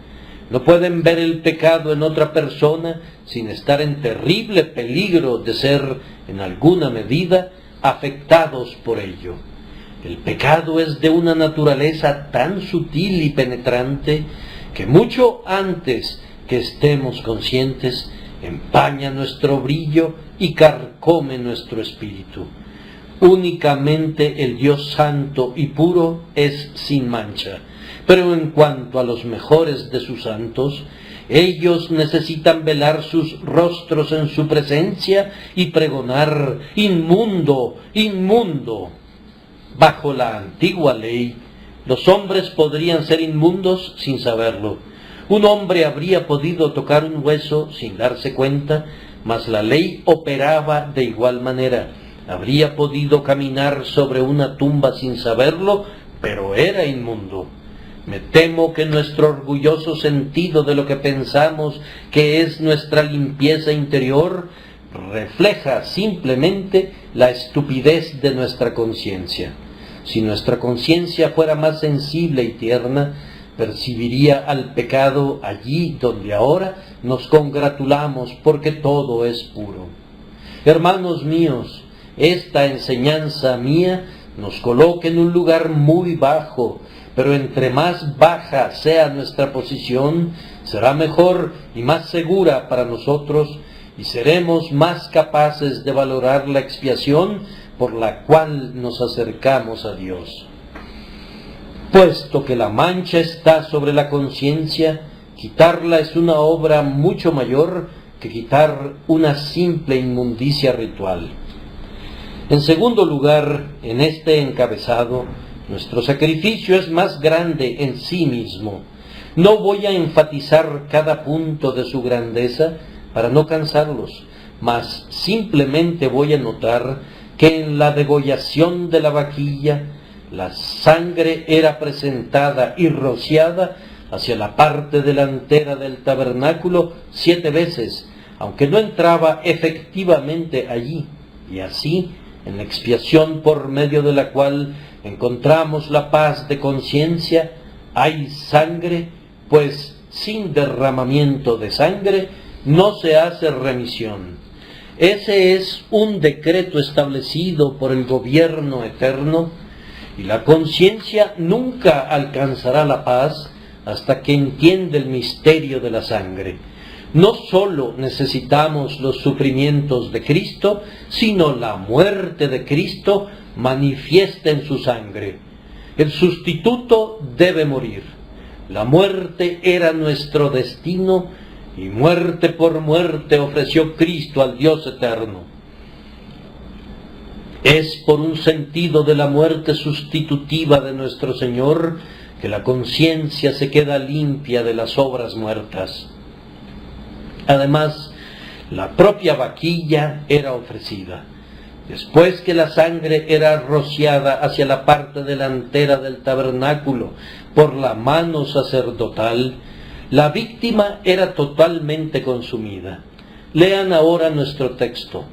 No pueden ver el pecado en otra persona sin estar en terrible peligro de ser, en alguna medida, afectados por ello. El pecado es de una naturaleza tan sutil y penetrante que mucho antes que estemos conscientes, empaña nuestro brillo y carcome nuestro espíritu. Únicamente el Dios santo y puro es sin mancha, pero en cuanto a los mejores de sus santos, ellos necesitan velar sus rostros en su presencia y pregonar: inmundo, inmundo. Bajo la antigua ley, los hombres podrían ser inmundos sin saberlo. Un hombre habría podido tocar un hueso sin darse cuenta, mas la ley operaba de igual manera. Habría podido caminar sobre una tumba sin saberlo, pero era inmundo. Me temo que nuestro orgulloso sentido de lo que pensamos que es nuestra limpieza interior refleja simplemente la estupidez de nuestra conciencia. Si nuestra conciencia fuera más sensible y tierna, percibiría al pecado allí donde ahora nos congratulamos porque todo es puro. Hermanos míos, esta enseñanza mía nos coloca en un lugar muy bajo, pero entre más baja sea nuestra posición, será mejor y más segura para nosotros, y seremos más capaces de valorar la expiación por la cual nos acercamos a Dios. Puesto que la mancha está sobre la conciencia, quitarla es una obra mucho mayor que quitar una simple inmundicia ritual. En segundo lugar, en este encabezado, nuestro sacrificio es más grande en sí mismo. No voy a enfatizar cada punto de su grandeza para no cansarlos, mas simplemente voy a notar que en la degollación de la vaquilla, la sangre era presentada y rociada hacia la parte delantera del tabernáculo 7 veces, aunque no entraba efectivamente allí, y así, en la expiación por medio de la cual encontramos la paz de conciencia, hay sangre, pues sin derramamiento de sangre no se hace remisión. Ese es un decreto establecido por el gobierno eterno, y la conciencia nunca alcanzará la paz hasta que entienda el misterio de la sangre. No solo necesitamos los sufrimientos de Cristo, sino la muerte de Cristo manifiesta en su sangre. El sustituto debe morir. La muerte era nuestro destino, y muerte por muerte ofreció Cristo al Dios eterno. Es por un sentido de la muerte sustitutiva de nuestro Señor que la conciencia se queda limpia de las obras muertas. Además, la propia vaquilla era ofrecida. Después que la sangre era rociada hacia la parte delantera del tabernáculo por la mano sacerdotal, la víctima era totalmente consumida. Lean ahora nuestro texto.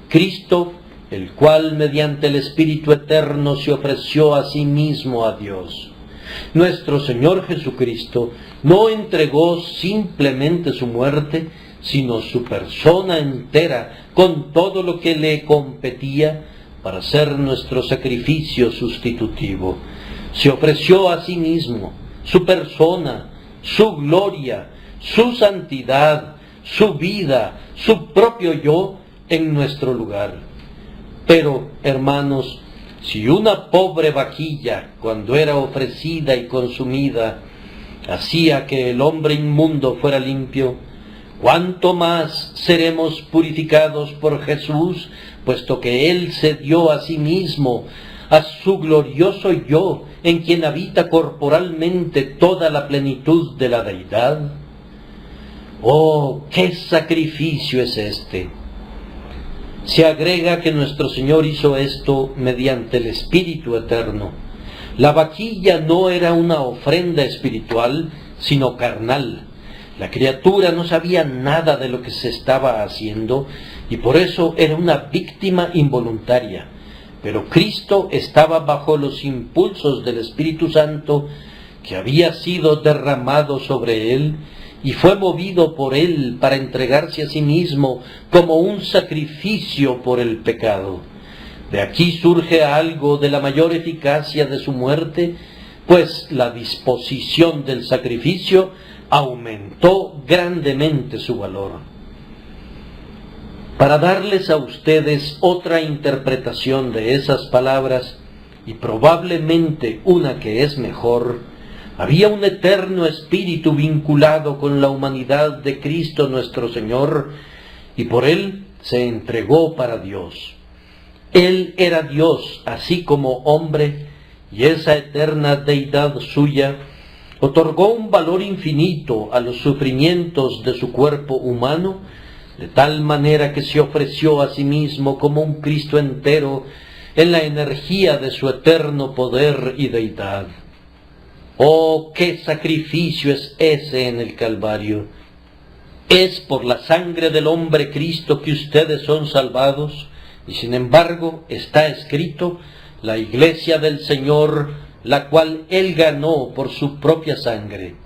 Cristo, el cual mediante el Espíritu Eterno se ofreció a sí mismo a Dios. Nuestro Señor Jesucristo no entregó simplemente su muerte, sino su persona entera, con todo lo que le competía, para ser nuestro sacrificio sustitutivo. Se ofreció a sí mismo, su persona, su gloria, su santidad, su vida, su propio yo, en nuestro lugar. Pero, hermanos, si una pobre vaquilla, cuando era ofrecida y consumida, hacía que el hombre inmundo fuera limpio, ¿cuánto más seremos purificados por Jesús, puesto que Él se dio a sí mismo, a su glorioso yo, en quien habita corporalmente toda la plenitud de la deidad? ¡Oh, qué sacrificio es este! Se agrega que nuestro Señor hizo esto mediante el Espíritu Eterno. La vaquilla no era una ofrenda espiritual, sino carnal. La criatura no sabía nada de lo que se estaba haciendo y por eso era una víctima involuntaria. Pero Cristo estaba bajo los impulsos del Espíritu Santo que había sido derramado sobre él y fue movido por él para entregarse a sí mismo como un sacrificio por el pecado. De aquí surge algo de la mayor eficacia de su muerte, pues la disposición del sacrificio aumentó grandemente su valor. Para darles a ustedes otra interpretación de esas palabras, y probablemente una que es mejor, había un eterno espíritu vinculado con la humanidad de Cristo nuestro Señor, y por él se entregó para Dios. Él era Dios, así como hombre, y esa eterna deidad suya otorgó un valor infinito a los sufrimientos de su cuerpo humano, de tal manera que se ofreció a sí mismo como un Cristo entero en la energía de su eterno poder y deidad. ¡Oh, qué sacrificio es ese en el Calvario! Es por la sangre del hombre Cristo que ustedes son salvados, y sin embargo está escrito, la iglesia del Señor, la cual Él ganó por su propia sangre.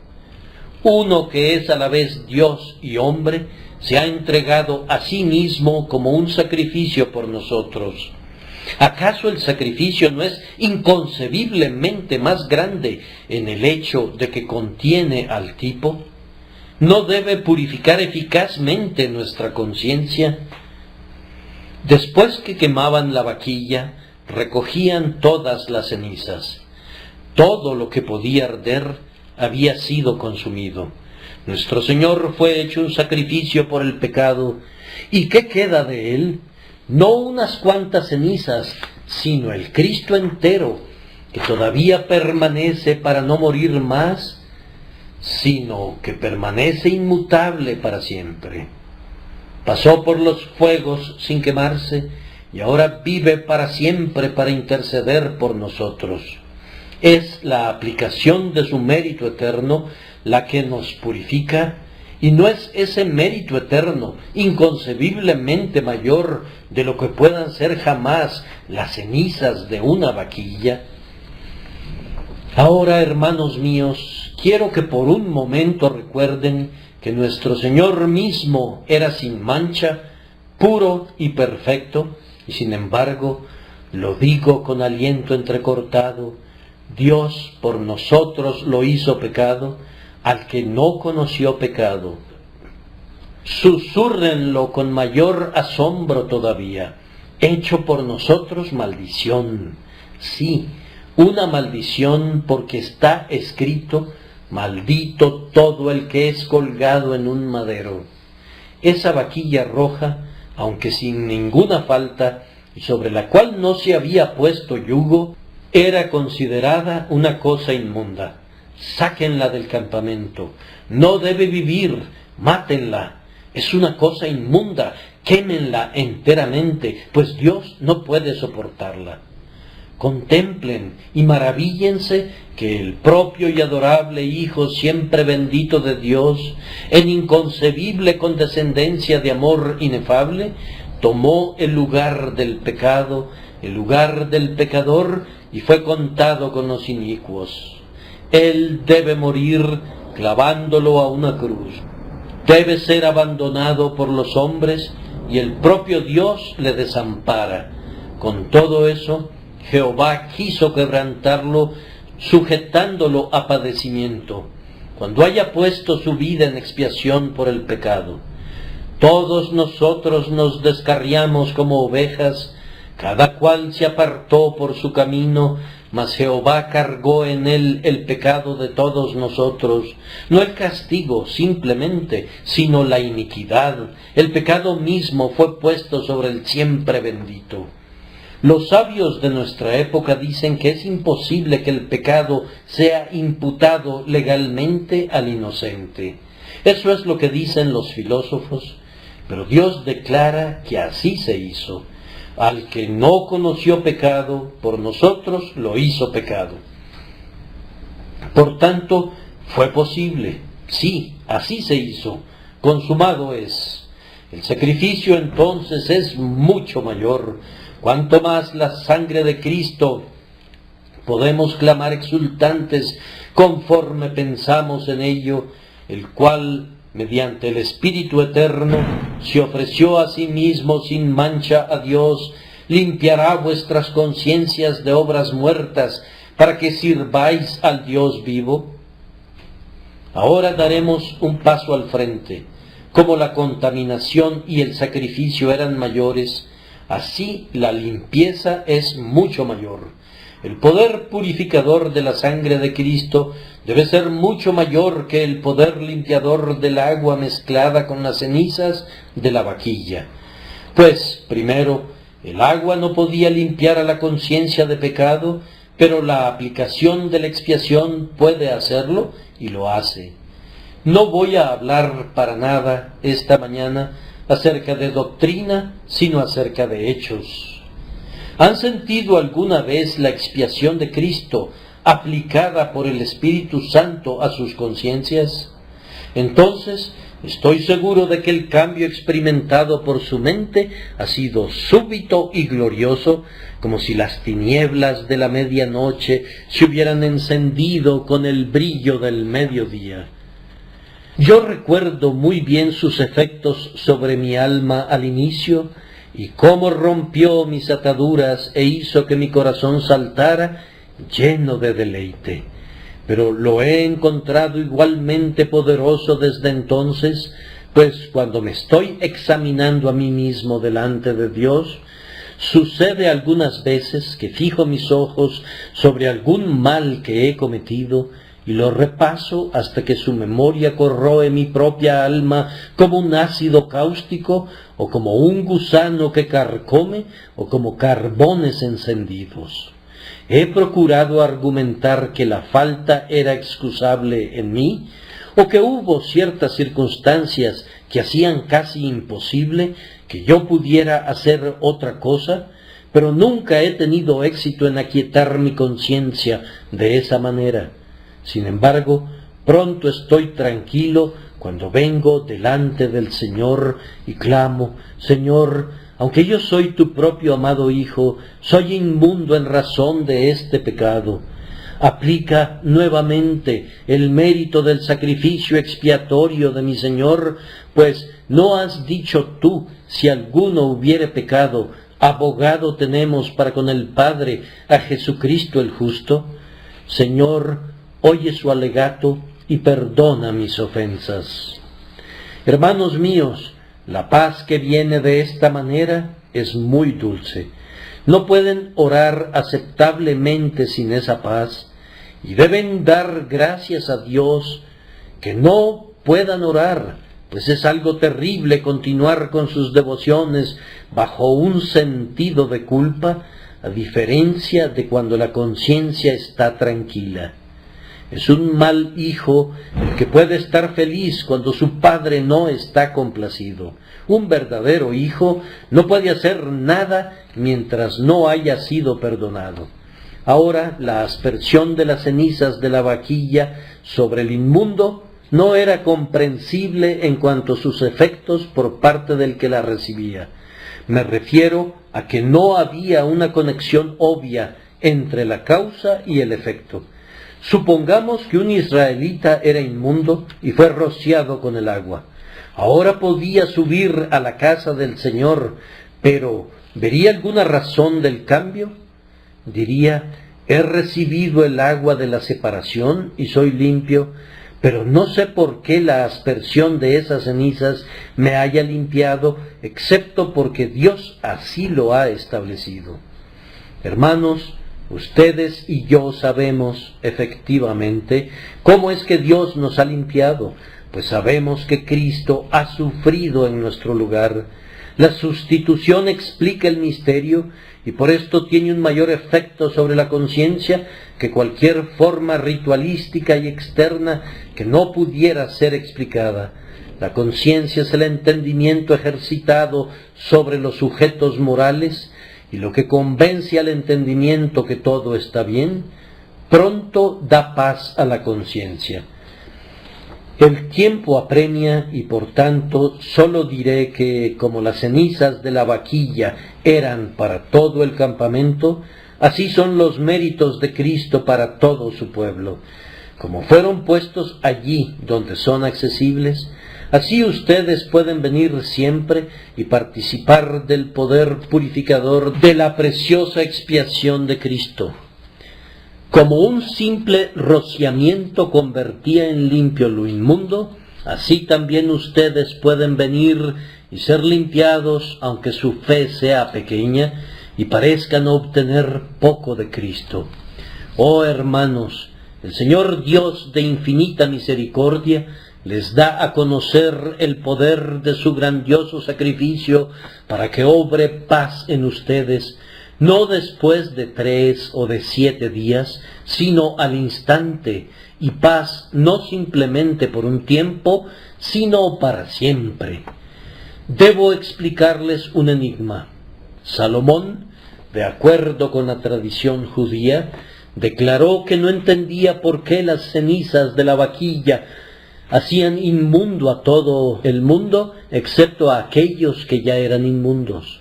Uno que es a la vez Dios y hombre, se ha entregado a sí mismo como un sacrificio por nosotros. ¿Acaso el sacrificio no es inconcebiblemente más grande en el hecho de que contiene al tipo? ¿No debe purificar eficazmente nuestra conciencia? Después que quemaban la vaquilla, recogían todas las cenizas. Todo lo que podía arder había sido consumido. Nuestro Señor fue hecho un sacrificio por el pecado. ¿Y qué queda de Él? No unas cuantas cenizas, sino el Cristo entero, que todavía permanece para no morir más, sino que permanece inmutable para siempre. Pasó por los fuegos sin quemarse, y ahora vive para siempre para interceder por nosotros. Es la aplicación de su mérito eterno la que nos purifica, y no es ese mérito eterno inconcebiblemente mayor de lo que puedan ser jamás las cenizas de una vaquilla. Ahora, hermanos míos, quiero que por un momento recuerden que nuestro Señor mismo era sin mancha, puro y perfecto, y sin embargo, lo digo con aliento entrecortado, Dios por nosotros lo hizo pecado, al que no conoció pecado. Susúrrenlo con mayor asombro todavía, hecho por nosotros maldición. Sí, una maldición porque está escrito, maldito todo el que es colgado en un madero. Esa vaquilla roja, aunque sin ninguna falta, y sobre la cual no se había puesto yugo, era considerada una cosa inmunda. Sáquenla del campamento, no debe vivir, mátenla, es una cosa inmunda, quémenla enteramente, pues Dios no puede soportarla. Contemplen y maravíllense que el propio y adorable Hijo siempre bendito de Dios, en inconcebible condescendencia de amor inefable, tomó el lugar del pecado, el lugar del pecador, y fue contado con los inicuos. Él debe morir clavándolo a una cruz. Debe ser abandonado por los hombres, y el propio Dios le desampara. Con todo eso, Jehová quiso quebrantarlo, sujetándolo a padecimiento, cuando haya puesto su vida en expiación por el pecado. Todos nosotros nos descarriamos como ovejas, cada cual se apartó por su camino, mas Jehová cargó en él el pecado de todos nosotros, no el castigo simplemente, sino la iniquidad. El pecado mismo fue puesto sobre el siempre bendito. Los sabios de nuestra época dicen que es imposible que el pecado sea imputado legalmente al inocente. Eso es lo que dicen los filósofos, pero Dios declara que así se hizo. Al que no conoció pecado, por nosotros lo hizo pecado. Por tanto, fue posible. Sí, así se hizo. Consumado es. El sacrificio entonces es mucho mayor. Cuanto más la sangre de Cristo, podemos clamar exultantes conforme pensamos en ello, el cual, mediante el Espíritu Eterno, se ofreció a sí mismo sin mancha a Dios, limpiará vuestras conciencias de obras muertas, para que sirváis al Dios vivo. Ahora daremos un paso al frente. Como la contaminación y el sacrificio eran mayores, así la limpieza es mucho mayor. El poder purificador de la sangre de Cristo debe ser mucho mayor que el poder limpiador del agua mezclada con las cenizas de la vaquilla. Pues, primero, el agua no podía limpiar a la conciencia de pecado, pero la aplicación de la expiación puede hacerlo y lo hace. No voy a hablar para nada esta mañana acerca de doctrina, sino acerca de hechos. ¿Han sentido alguna vez la expiación de Cristo aplicada por el Espíritu Santo a sus conciencias? Entonces, estoy seguro de que el cambio experimentado por su mente ha sido súbito y glorioso, como si las tinieblas de la medianoche se hubieran encendido con el brillo del mediodía. Yo recuerdo muy bien sus efectos sobre mi alma al inicio, y cómo rompió mis ataduras e hizo que mi corazón saltara lleno de deleite. Pero lo he encontrado igualmente poderoso desde entonces, pues cuando me estoy examinando a mí mismo delante de Dios, sucede algunas veces que fijo mis ojos sobre algún mal que he cometido y lo repaso hasta que su memoria corroe mi propia alma como un ácido cáustico, o como un gusano que carcome, o como carbones encendidos. He procurado argumentar que la falta era excusable en mí, o que hubo ciertas circunstancias que hacían casi imposible que yo pudiera hacer otra cosa, pero nunca he tenido éxito en aquietar mi conciencia de esa manera. Sin embargo, pronto estoy tranquilo cuando vengo delante del Señor y clamo: Señor, aunque yo soy tu propio amado Hijo, soy inmundo en razón de este pecado. Aplica nuevamente el mérito del sacrificio expiatorio de mi Señor, pues ¿no has dicho tú, si alguno hubiere pecado, abogado tenemos para con el Padre, a Jesucristo el justo? Señor, oye su alegato y perdona mis ofensas. Hermanos míos, la paz que viene de esta manera es muy dulce. No pueden orar aceptablemente sin esa paz, y deben dar gracias a Dios. Que no puedan orar pues es algo terrible continuar con sus devociones bajo un sentido de culpa, a diferencia de cuando la conciencia está tranquila. Es un mal hijo el que puede estar feliz cuando su padre no está complacido. Un verdadero hijo no puede hacer nada mientras no haya sido perdonado. Ahora, la aspersión de las cenizas de la vaquilla sobre el inmundo no era comprensible en cuanto a sus efectos por parte del que la recibía. Me refiero a que no había una conexión obvia entre la causa y el efecto. Supongamos que un israelita era inmundo y fue rociado con el agua. Ahora podía subir a la casa del Señor, pero ¿vería alguna razón del cambio? Diría: he recibido el agua de la separación y soy limpio, pero no sé por qué la aspersión de esas cenizas me haya limpiado, excepto porque Dios así lo ha establecido. Hermanos, ustedes y yo sabemos efectivamente cómo es que Dios nos ha limpiado, pues sabemos que Cristo ha sufrido en nuestro lugar. La sustitución explica el misterio y por esto tiene un mayor efecto sobre la conciencia que cualquier forma ritualística y externa que no pudiera ser explicada. La conciencia es el entendimiento ejercitado sobre los sujetos morales, y lo que convence al entendimiento que todo está bien, pronto da paz a la conciencia. El tiempo apremia y por tanto solo diré que, como las cenizas de la vaquilla eran para todo el campamento, así son los méritos de Cristo para todo su pueblo. Como fueron puestos allí donde son accesibles, así ustedes pueden venir siempre y participar del poder purificador de la preciosa expiación de Cristo. Como un simple rociamiento convertía en limpio lo inmundo, así también ustedes pueden venir y ser limpiados, aunque su fe sea pequeña y parezcan obtener poco de Cristo. Oh hermanos, el Señor Dios de infinita misericordia les da a conocer el poder de su grandioso sacrificio para que obre paz en ustedes, no después de 3 o de 7 días, sino al instante, y paz no simplemente por un tiempo, sino para siempre. Debo explicarles un enigma. Salomón, de acuerdo con la tradición judía, declaró que no entendía por qué las cenizas de la vaquilla hacían inmundo a todo el mundo, excepto a aquellos que ya eran inmundos.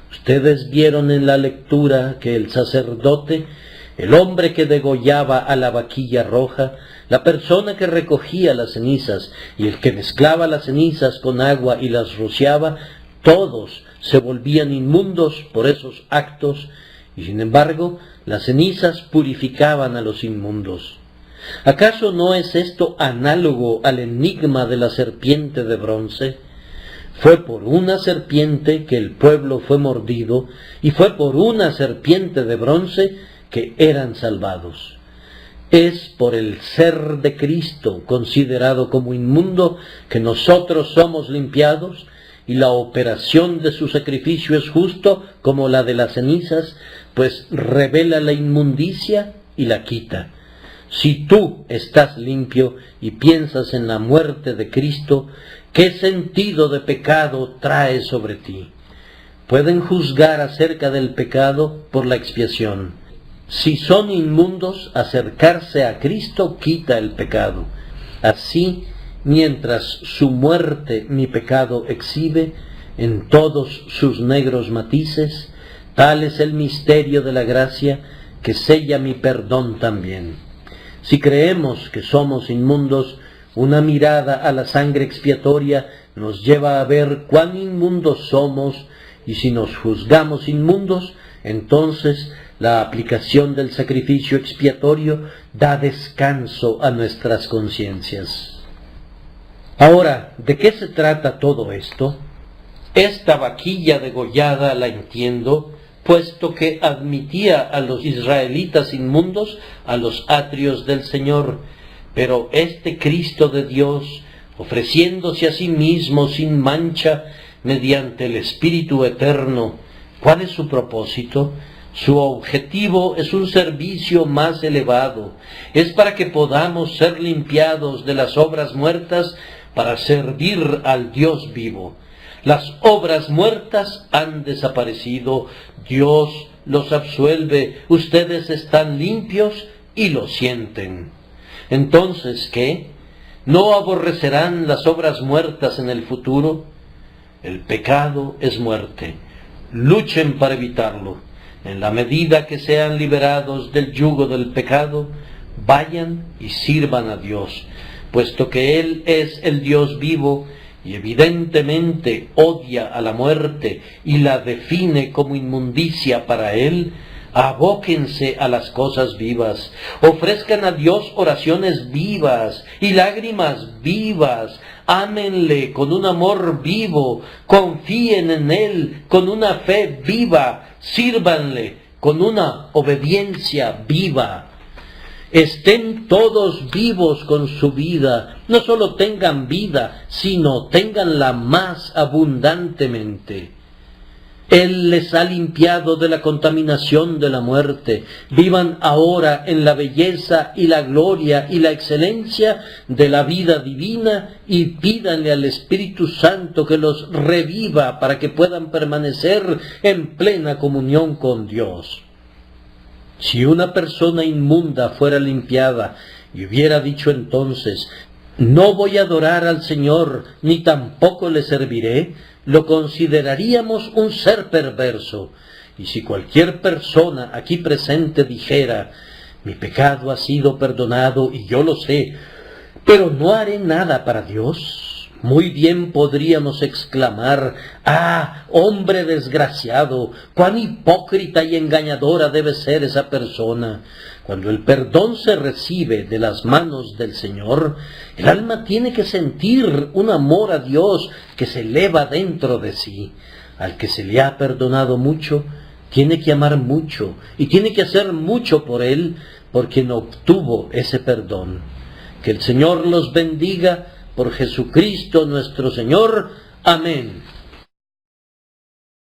Ustedes vieron en la lectura que el sacerdote, el hombre que degollaba a la vaquilla roja, la persona que recogía las cenizas y el que mezclaba las cenizas con agua y las rociaba, todos se volvían inmundos por esos actos, y sin embargo las cenizas purificaban a los inmundos. ¿Acaso no es esto análogo al enigma de la serpiente de bronce? Fue por una serpiente que el pueblo fue mordido, y fue por una serpiente de bronce que eran salvados. Es por el ser de Cristo, considerado como inmundo, que nosotros somos limpiados, y la operación de su sacrificio es justo como la de las cenizas, pues revela la inmundicia y la quita. Si tú estás limpio y piensas en la muerte de Cristo, ¿qué sentido de pecado trae sobre ti? Pueden juzgar acerca del pecado por la expiación. Si son inmundos, acercarse a Cristo quita el pecado. Así, mientras su muerte mi pecado exhibe en todos sus negros matices, tal es el misterio de la gracia que sella mi perdón también. Si creemos que somos inmundos, una mirada a la sangre expiatoria nos lleva a ver cuán inmundos somos, y si nos juzgamos inmundos, entonces la aplicación del sacrificio expiatorio da descanso a nuestras conciencias. Ahora, ¿de qué se trata todo esto? Esta vaquilla degollada la entiendo, puesto que admitía a los israelitas inmundos a los atrios del Señor, pero este Cristo de Dios, ofreciéndose a sí mismo sin mancha mediante el Espíritu Eterno. ¿Cuál es su propósito? Su objetivo es un servicio más elevado. Es para que podamos ser limpiados de las obras muertas para servir al Dios vivo. Las obras muertas han desaparecido. Dios los absuelve. Ustedes están limpios y lo sienten. Entonces, ¿qué? ¿No aborrecerán las obras muertas en el futuro? El pecado es muerte. Luchen para evitarlo. En la medida que sean liberados del yugo del pecado, vayan y sirvan a Dios, puesto que Él es el Dios vivo y evidentemente odia a la muerte y la define como inmundicia para Él. Abóquense a las cosas vivas, ofrezcan a Dios oraciones vivas y lágrimas vivas, ámenle con un amor vivo, confíen en Él con una fe viva, sírvanle con una obediencia viva. Estén todos vivos con su vida, no solo tengan vida, sino tenganla más abundantemente. Él les ha limpiado de la contaminación de la muerte. Vivan ahora en la belleza y la gloria y la excelencia de la vida divina y pídanle al Espíritu Santo que los reviva para que puedan permanecer en plena comunión con Dios. Si una persona inmunda fuera limpiada y hubiera dicho entonces, no voy a adorar al Señor, ni tampoco le serviré, lo consideraríamos un ser perverso. Y si cualquier persona aquí presente dijera, mi pecado ha sido perdonado y yo lo sé, pero no haré nada para Dios, muy bien podríamos exclamar, ¡ah, hombre desgraciado! ¡Cuán hipócrita y engañadora debe ser esa persona! Cuando el perdón se recibe de las manos del Señor, el alma tiene que sentir un amor a Dios que se eleva dentro de sí. Al que se le ha perdonado mucho, tiene que amar mucho y tiene que hacer mucho por Él, por quien obtuvo ese perdón. Que el Señor los bendiga por Jesucristo nuestro Señor. Amén.